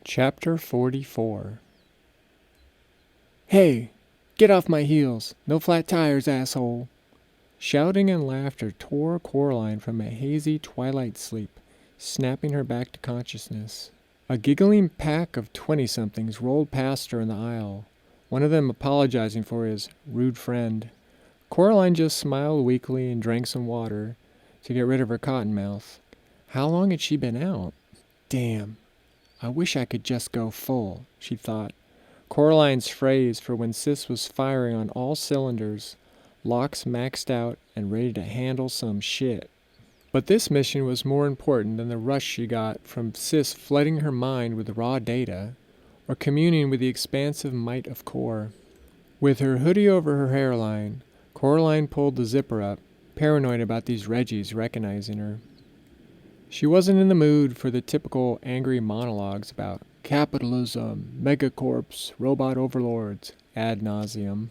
Chapter 44. Hey! Get off my heels! No flat tires, asshole! Shouting and laughter tore Coraline from a hazy twilight sleep, snapping her back to consciousness. A giggling pack of 20-somethings rolled past her in the aisle, one of them apologizing for his rude friend. Coraline just smiled weakly and drank some water to get rid of her cotton mouth. How long had she been out? Damn. I wish I could just go full, she thought. Coraline's phrase for when Sis was firing on all cylinders, locks maxed out and ready to handle some shit. But this mission was more important than the rush she got from Sis flooding her mind with raw data, or communing with the expansive might of Core. With her hoodie over her hairline, Coraline pulled the zipper up, paranoid about these Reggies recognizing her. She wasn't in the mood for the typical angry monologues about capitalism, megacorps, robot overlords, ad nauseum.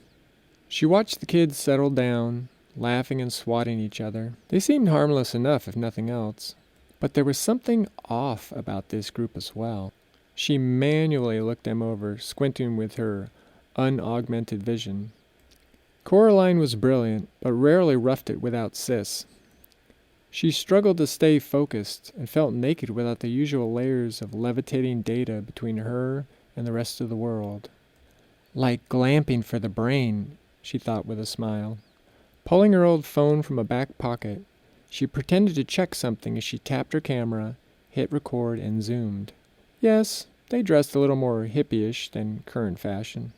She watched the kids settle down, laughing and swatting each other. They seemed harmless enough, if nothing else. But there was something off about this group as well. She manually looked them over, squinting with her unaugmented vision. Coraline was brilliant, but rarely roughed it without Sis. She struggled to stay focused and felt naked without the usual layers of levitating data between her and the rest of the world. Like glamping for the brain, she thought with a smile. Pulling her old phone from a back pocket, she pretended to check something as she tapped her camera, hit record, and zoomed. Yes, they dressed a little more hippie-ish than current fashion.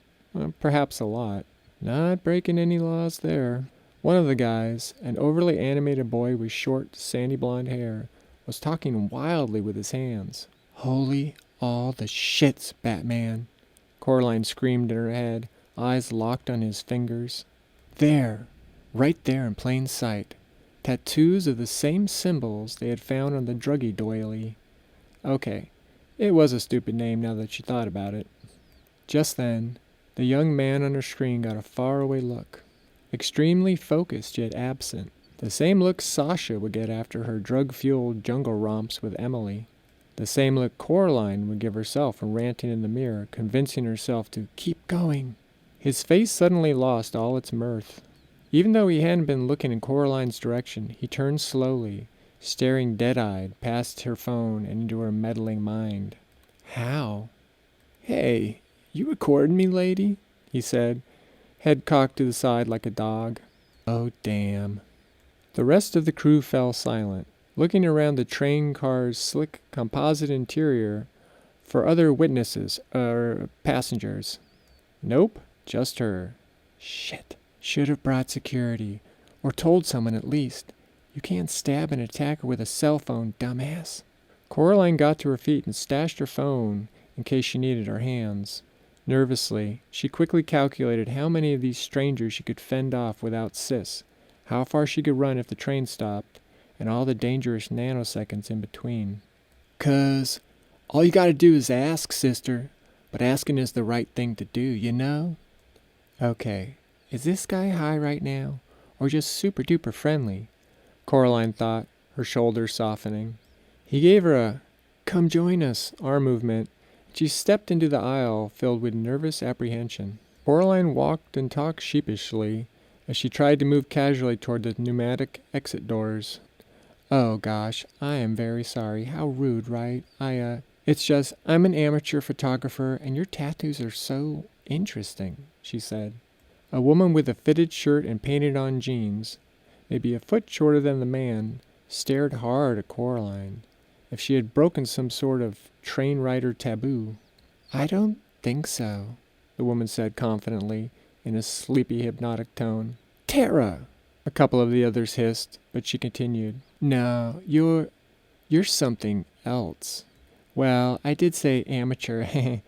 Perhaps a lot. Not breaking any laws there. One of the guys, an overly animated boy with short, sandy blonde hair, was talking wildly with his hands. Holy all the shits, Batman! Coraline screamed in her head, eyes locked on his fingers. There, right there in plain sight, tattoos of the same symbols they had found on the druggie doily. Okay, it was a stupid name now that she thought about it. Just then, the young man on her screen got a faraway look. Extremely focused yet absent. The same look Sasha would get after her drug-fueled jungle romps with Emily. The same look Coraline would give herself when ranting in the mirror, convincing herself to keep going. His face suddenly lost all its mirth. Even though he hadn't been looking in Coraline's direction, he turned slowly, staring dead-eyed past her phone and into her meddling mind. How? Hey, you recording me, lady? He said, head cocked to the side like a dog. Oh, damn. The rest of the crew fell silent, looking around the train car's slick composite interior for other witnesses, passengers. Nope, just her. Shit. Should have brought security, or told someone at least. You can't stab an attacker with a cell phone, dumbass. Coraline got to her feet and stashed her phone in case she needed her hands. Nervously, she quickly calculated how many of these strangers she could fend off without Sis, how far she could run if the train stopped, and all the dangerous nanoseconds in between. 'Cause all you gotta do is ask, sister. But asking is the right thing to do, you know? Okay, is this guy high right now, or just super-duper friendly? Coraline thought, her shoulders softening. He gave her a "come join us" arm movement. She stepped into the aisle filled with nervous apprehension. Coraline walked and talked sheepishly as she tried to move casually toward the pneumatic exit doors. Oh gosh, I am very sorry. How rude, right? It's just, I'm an amateur photographer and your tattoos are so interesting, she said. A woman with a fitted shirt and painted-on jeans, maybe a foot shorter than the man, stared hard at Coraline, if she had broken some sort of train rider taboo. I don't think so, the woman said confidently, in a sleepy, hypnotic tone. Tara! A couple of the others hissed, but she continued. No, you're something else. Well, I did say amateur,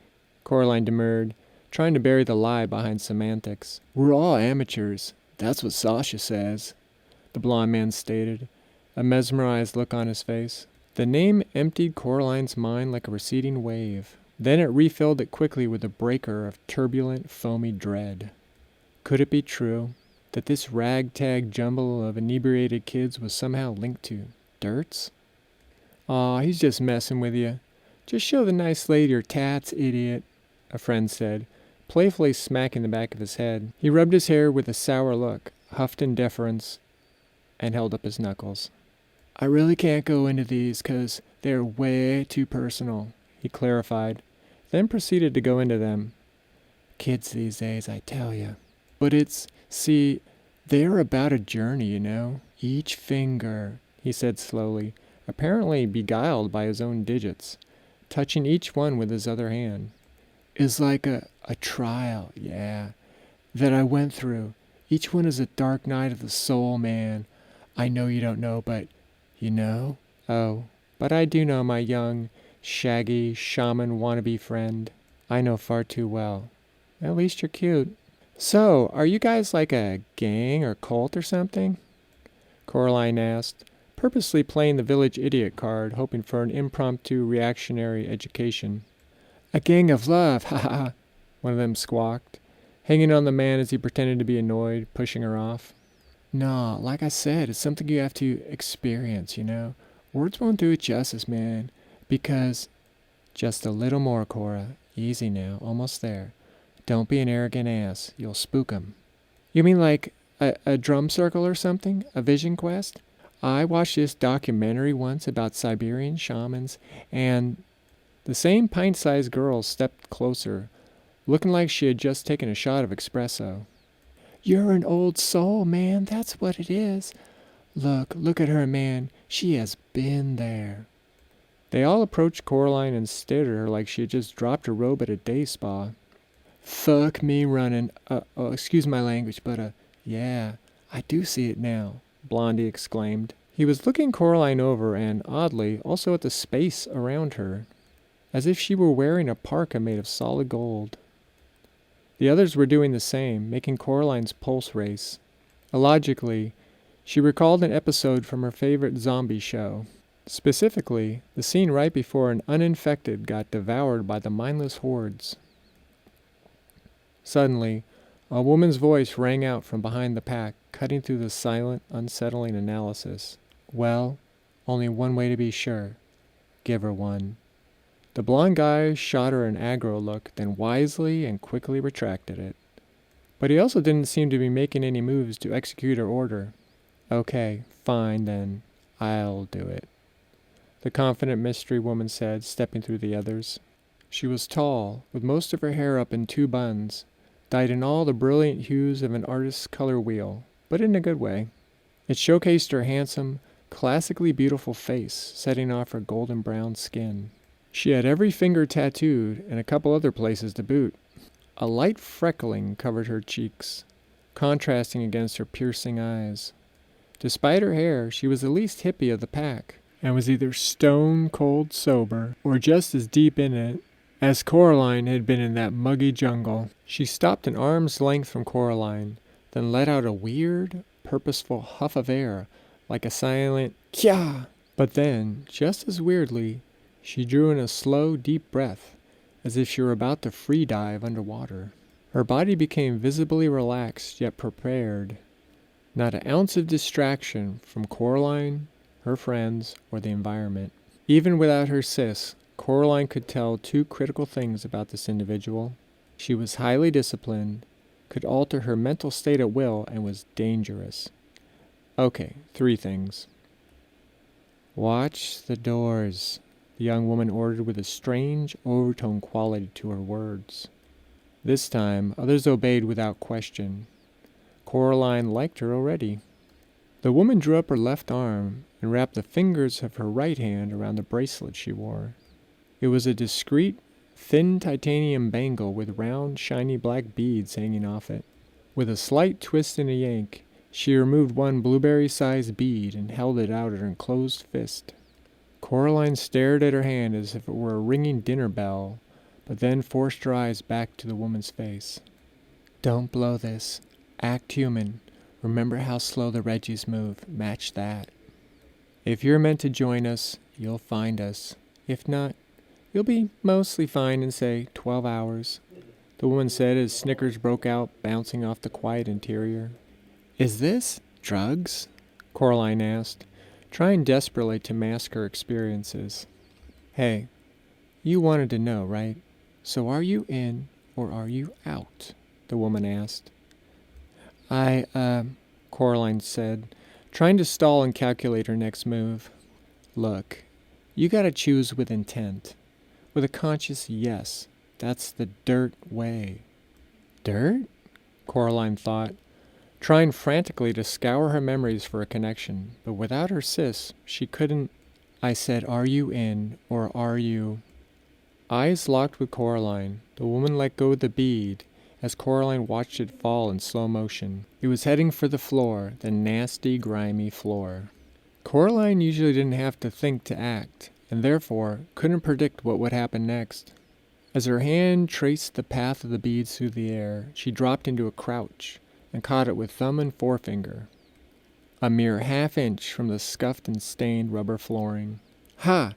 Coraline demurred, trying to bury the lie behind semantics. We're all amateurs. That's what Sasha says, the blond man stated, a mesmerized look on his face. The name emptied Coraline's mind like a receding wave. Then it refilled it quickly with a breaker of turbulent, foamy dread. Could it be true that this ragtag jumble of inebriated kids was somehow linked to Dirts? Aw, he's just messing with you. Just show the nice lady your tats, idiot, a friend said, playfully smacking the back of his head. He rubbed his hair with a sour look, huffed in deference, and held up his knuckles. I really can't go into these 'cause they're way too personal, he clarified, then proceeded to go into them. Kids these days, I tell you. But see, they're about a journey, you know. Each finger, he said slowly, apparently beguiled by his own digits, touching each one with his other hand, is like a trial, yeah, that I went through. Each one is a dark night of the soul, man. I know you don't know, but you know? Oh, but I do know, my young, shaggy, shaman wannabe friend. I know far too well. At least you're cute. So, are you guys like a gang or cult or something? Coraline asked, purposely playing the village idiot card, hoping for an impromptu reactionary education. A gang of love, ha ha, one of them squawked, hanging on the man as he pretended to be annoyed, pushing her off. No, like I said, it's something you have to experience, you know? Words won't do it justice, man, because... Just a little more, Cora. Easy now, almost there. Don't be an arrogant ass. You'll spook 'em. You mean like a drum circle or something? A vision quest? I watched this documentary once about Siberian shamans, and the same pint-sized girl stepped closer, looking like she had just taken a shot of espresso. You're an old soul, man. That's what it is. Look at her, man. She has been there. They all approached Coraline and stared at her like she had just dropped a robe at a day spa. Fuck me running. Excuse my language, but yeah, I do see it now, Blondie exclaimed. He was looking Coraline over and, oddly, also at the space around her, as if she were wearing a parka made of solid gold. The others were doing the same, making Coraline's pulse race. Illogically, she recalled an episode from her favorite zombie show. Specifically, the scene right before an uninfected got devoured by the mindless hordes. Suddenly, a woman's voice rang out from behind the pack, cutting through the silent, unsettling analysis. Well, only one way to be sure. Give her one. The blond guy shot her an aggro look, then wisely and quickly retracted it. But he also didn't seem to be making any moves to execute her order. Okay, fine then. I'll do it, the confident mystery woman said, stepping through the others. She was tall, with most of her hair up in two buns, dyed in all the brilliant hues of an artist's color wheel, but in a good way. It showcased her handsome, classically beautiful face, setting off her golden brown skin. She had every finger tattooed, and a couple other places to boot. A light freckling covered her cheeks, contrasting against her piercing eyes. Despite her hair, she was the least hippie of the pack, and was either stone cold sober, or just as deep in it as Coraline had been in that muggy jungle. She stopped an arm's length from Coraline, then let out a weird, purposeful huff of air, like a silent kya. But then, just as weirdly, she drew in a slow, deep breath, as if she were about to free dive underwater. Her body became visibly relaxed, yet prepared. Not an ounce of distraction from Coraline, her friends, or the environment. Even without her sis, Coraline could tell two critical things about this individual. She was highly disciplined, could alter her mental state at will, and was dangerous. Okay, 3 things. Watch the doors, the young woman ordered with a strange overtone quality to her words. This time, others obeyed without question. Coraline liked her already. The woman drew up her left arm and wrapped the fingers of her right hand around the bracelet she wore. It was a discreet, thin titanium bangle with round, shiny black beads hanging off it. With a slight twist and a yank, she removed one blueberry-sized bead and held it out at her enclosed fist. Coraline stared at her hand as if it were a ringing dinner bell, but then forced her eyes back to the woman's face. Don't blow this. Act human. Remember how slow the Reggies move. Match that. If you're meant to join us, you'll find us. If not, you'll be mostly fine in, say, 12 hours, the woman said as snickers broke out, bouncing off the quiet interior. Is this drugs? Coraline asked, trying desperately to mask her experiences. Hey, You wanted to know, right? So are you in or are you out? The woman asked. Coraline said, trying to stall and calculate her next move. Look, you gotta choose with intent. With a conscious yes. That's the dirt way. Dirt? Coraline thought, trying frantically to scour her memories for a connection, but without her sis, she couldn't. I said, are you in, or are you? Eyes locked with Coraline, the woman let go of the bead as Coraline watched it fall in slow motion. It was heading for the floor, the nasty, grimy floor. Coraline usually didn't have to think to act, and therefore couldn't predict what would happen next. As her hand traced the path of the beads through the air, she dropped into a crouch and caught it with thumb and forefinger, a mere half-inch from the scuffed and stained rubber flooring. Ha!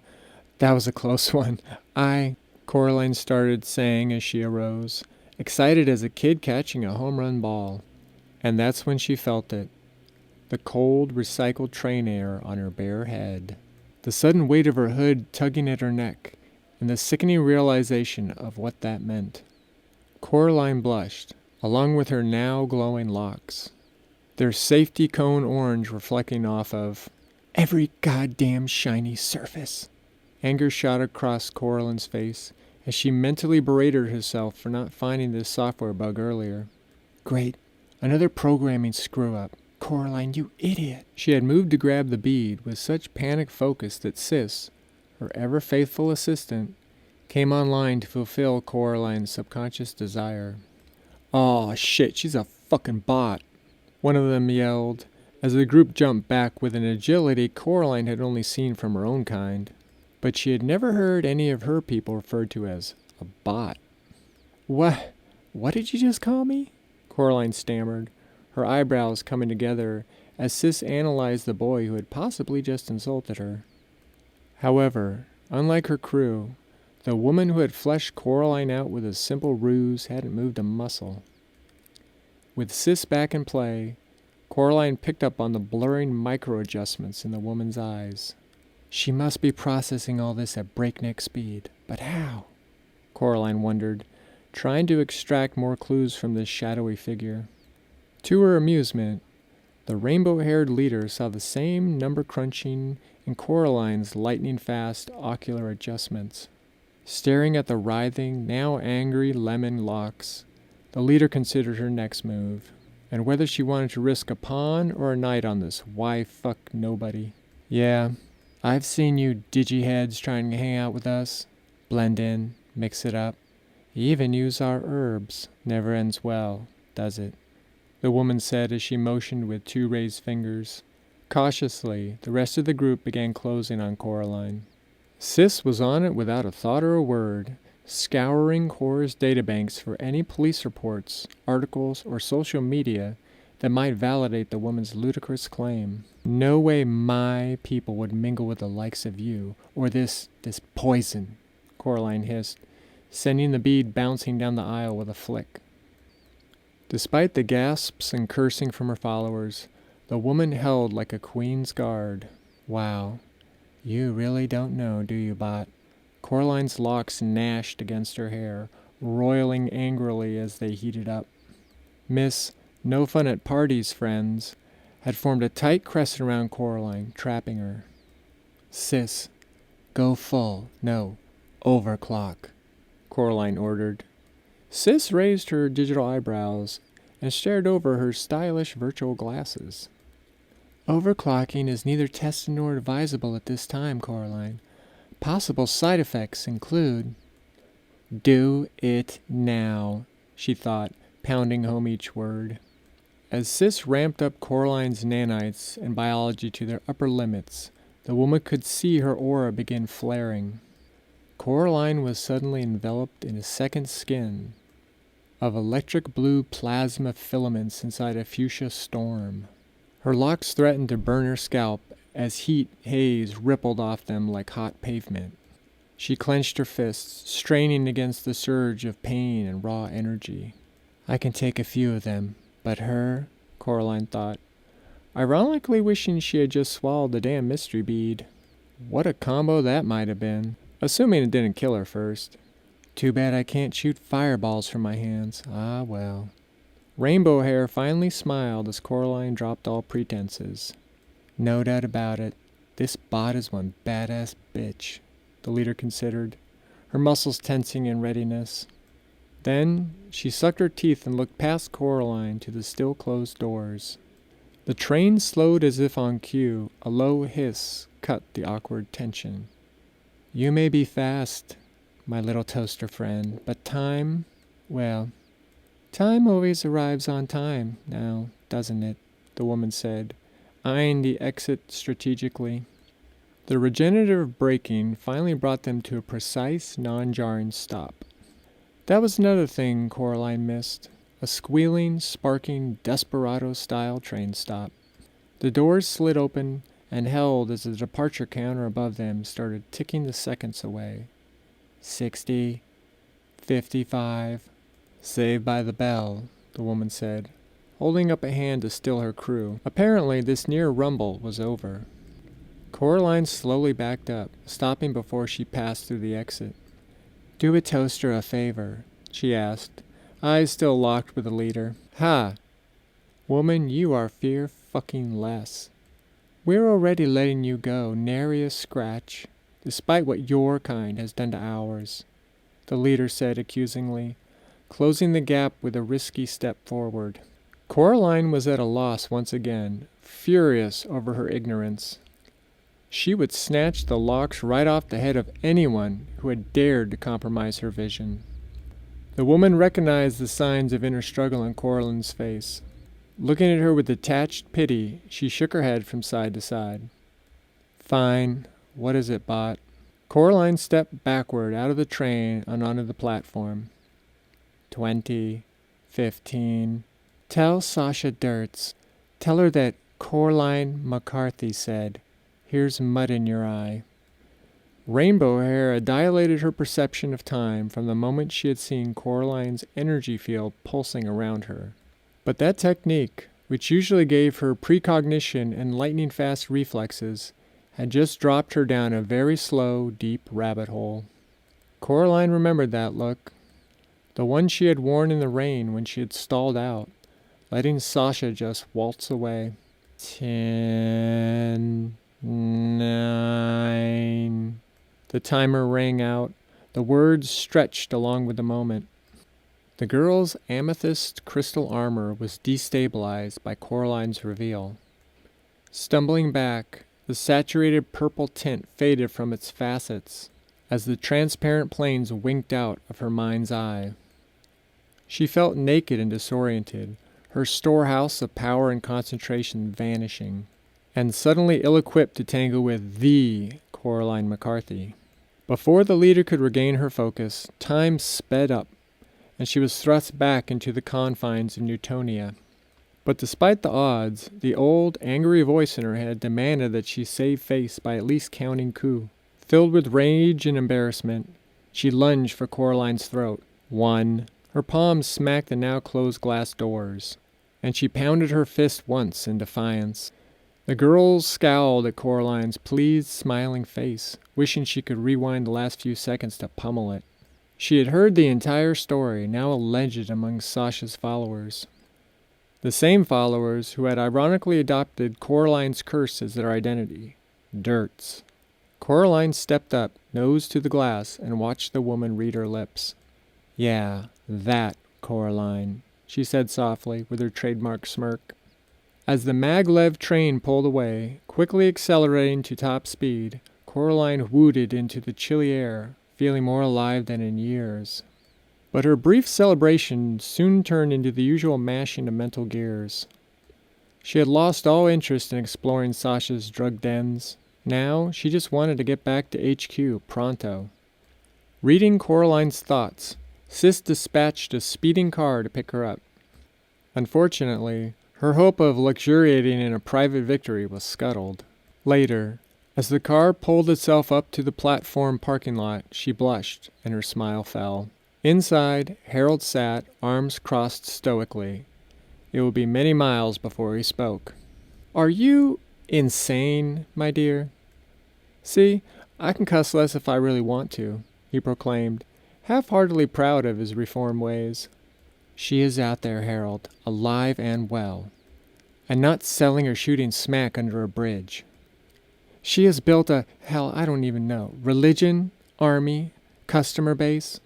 That was a close one. Coraline started saying as she arose, excited as a kid catching a home run ball. And that's when she felt it. The cold, recycled train air on her bare head. The sudden weight of her hood tugging at her neck, and the sickening realization of what that meant. Coraline blushed, along with her now glowing locks, their safety cone orange reflecting off of every goddamn shiny surface. Anger shot across Coraline's face as she mentally berated herself for not finding this software bug earlier. Great, another programming screw-up. Coraline, you idiot. She had moved to grab the bead with such panic focus that Sis, her ever-faithful assistant, came online to fulfill Coraline's subconscious desire. Aw, shit, she's a fucking bot, one of them yelled, as the group jumped back with an agility Coraline had only seen from her own kind. But she had never heard any of her people referred to as a bot. What did you just call me? Coraline stammered, her eyebrows coming together as Sis analyzed the boy who had possibly just insulted her. However, unlike her crew, the woman who had fleshed Coraline out with a simple ruse hadn't moved a muscle. With Sis back in play, Coraline picked up on the blurring micro-adjustments in the woman's eyes. She must be processing all this at breakneck speed. But how? Coraline wondered, trying to extract more clues from this shadowy figure. To her amusement, the rainbow-haired leader saw the same number crunching in Coraline's lightning-fast ocular adjustments. Staring at the writhing, now angry lemon locks, the leader considered her next move, and whether she wanted to risk a pawn or a knight on this why fuck nobody. Yeah, I've seen you digiheads trying to hang out with us, blend in, mix it up. You even use our herbs. Never ends well, does it? The woman said as she motioned with two raised fingers. Cautiously, the rest of the group began closing on Coraline. Sis was on it without a thought or a word, scouring Cora's databanks for any police reports, articles, or social media that might validate the woman's ludicrous claim. No way my people would mingle with the likes of you, or this poison, Coraline hissed, sending the bead bouncing down the aisle with a flick. Despite the gasps and cursing from her followers, the woman held like a queen's guard. Wow. You really don't know, do you, bot? Coraline's locks gnashed against her hair, roiling angrily as they heated up. Miss No Fun at Parties friends had formed a tight crescent around Coraline, trapping her. Sis, go full, no, overclock, Coraline ordered. Sis raised her digital eyebrows and stared over her stylish virtual glasses. Overclocking is neither tested nor advisable at this time, Coraline. Possible side effects include... Do it now, she thought, pounding home each word. As Sis ramped up Coraline's nanites and biology to their upper limits, the woman could see her aura begin flaring. Coraline was suddenly enveloped in a second skin of electric blue plasma filaments inside a fuchsia storm. Her locks threatened to burn her scalp as heat haze rippled off them like hot pavement. She clenched her fists, straining against the surge of pain and raw energy. I can take a few of them, but her, Coraline thought, ironically wishing she had just swallowed the damn mystery bead. What a combo that might have been. assuming it didn't kill her first. Too bad I can't shoot fireballs from my hands. Ah, well. Rainbow Hair finally smiled as Coraline dropped all pretenses. No doubt about it. This bot is one badass bitch, the leader considered, her muscles tensing in readiness. Then she sucked her teeth and looked past Coraline to the still closed doors. The train slowed as if on cue. A low hiss cut the awkward tension. You may be fast, my little toaster friend, but time, well, time always arrives on time now, doesn't it? The woman said, eyeing the exit strategically. The regenerative braking finally brought them to a precise, non-jarring stop. That was another thing Coraline missed, a squealing, sparking, desperado-style train stop. The doors slid open and held as the departure counter above them started ticking the seconds away. 60, 55, saved by the bell, the woman said, holding up a hand to still her crew. Apparently, this near rumble was over. Coraline slowly backed up, stopping before she passed through the exit. Do a toaster a favor, she asked, eyes still locked with the leader. Ha! Woman, you are fear-fucking-less. We're already letting you go, nary a scratch, despite what your kind has done to ours, the leader said accusingly, closing the gap with a risky step forward. Coraline was at a loss once again, furious over her ignorance. She would snatch the locks right off the head of anyone who had dared to compromise her vision. The woman recognized the signs of inner struggle in Coraline's face. Looking at her with detached pity, she shook her head from side to side. Fine. What is it, bot? Coraline stepped backward out of the train and onto the platform. 20, 15. Tell Sasha Dirtz. Tell her that Coraline McCarthy said, here's mud in your eye. Rainbow Hair had dilated her perception of time from the moment she had seen Coraline's energy field pulsing around her. But that technique, which usually gave her precognition and lightning-fast reflexes, had just dropped her down a very slow, deep rabbit hole. Coraline remembered that look, the one she had worn in the rain when she had stalled out, letting Sasha just waltz away. 10, 9... The timer rang out, the words stretched along with the moment. The girl's amethyst crystal armor was destabilized by Coraline's reveal. Stumbling back, the saturated purple tint faded from its facets as the transparent planes winked out of her mind's eye. She felt naked and disoriented, her storehouse of power and concentration vanishing, and suddenly ill-equipped to tangle with the Coraline McCarthy. Before the leader could regain her focus, time sped up, and she was thrust back into the confines of Newtonia. But despite the odds, the old, angry voice in her head demanded that she save face by at least counting coup. Filled with rage and embarrassment, she lunged for Coraline's throat. 1. Her palms smacked the now closed glass doors, and she pounded her fist once in defiance. The girl scowled at Coraline's pleased, smiling face, wishing she could rewind the last few seconds to pummel it. She had heard the entire story, now a legend among Sasha's followers. The same followers who had ironically adopted Coraline's curse as their identity. Dirtz. Coraline stepped up, nose to the glass, and watched the woman read her lips. Yeah, that Coraline, she said softly, with her trademark smirk. As the maglev train pulled away, quickly accelerating to top speed, Coraline wooted into the chilly air, feeling more alive than in years. But her brief celebration soon turned into the usual mashing of mental gears. She had lost all interest in exploring Sasha's drug dens. Now, she just wanted to get back to HQ pronto. Reading Coraline's thoughts, Sis dispatched a speeding car to pick her up. Unfortunately, her hope of luxuriating in a private victory was scuttled. Later, as the car pulled itself up to the platform parking lot, she blushed, and her smile fell. Inside, Harold sat, arms crossed stoically. It would be many miles before he spoke. Are you insane, my dear? See, I can cuss less if I really want to, he proclaimed, half-heartedly proud of his reform ways. She is out there, Harold, alive and well, and not selling or shooting smack under a bridge. She has built I don't even know, religion, army, customer base.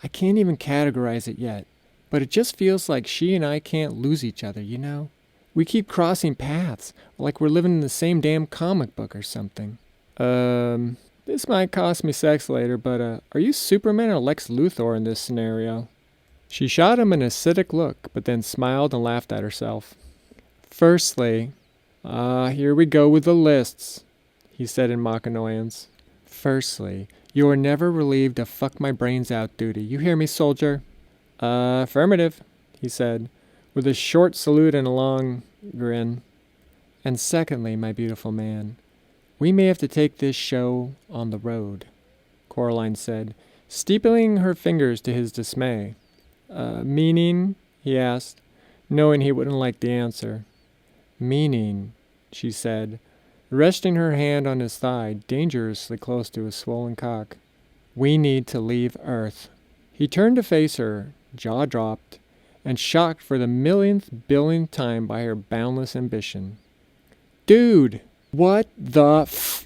I can't even categorize it yet, but it just feels like she and I can't lose each other, you know? We keep crossing paths, like we're living in the same damn comic book or something. This might cost me sex later, but are you Superman or Lex Luthor in this scenario? She shot him an acidic look, but then smiled and laughed at herself. Firstly, here we go with the lists, he said in mock annoyance. Firstly, you are never relieved of fuck my brains out duty. You hear me, soldier? Affirmative, he said, with a short salute and a long grin. And secondly, my beautiful man, we may have to take this show on the road, Coraline said, steepling her fingers to his dismay. Meaning? He asked, knowing he wouldn't like the answer. Meaning, she said, resting her hand on his thigh dangerously close to his swollen cock. We need to leave Earth. He turned to face her, jaw dropped, and shocked for the millionth billionth time by her boundless ambition. Dude, what the f...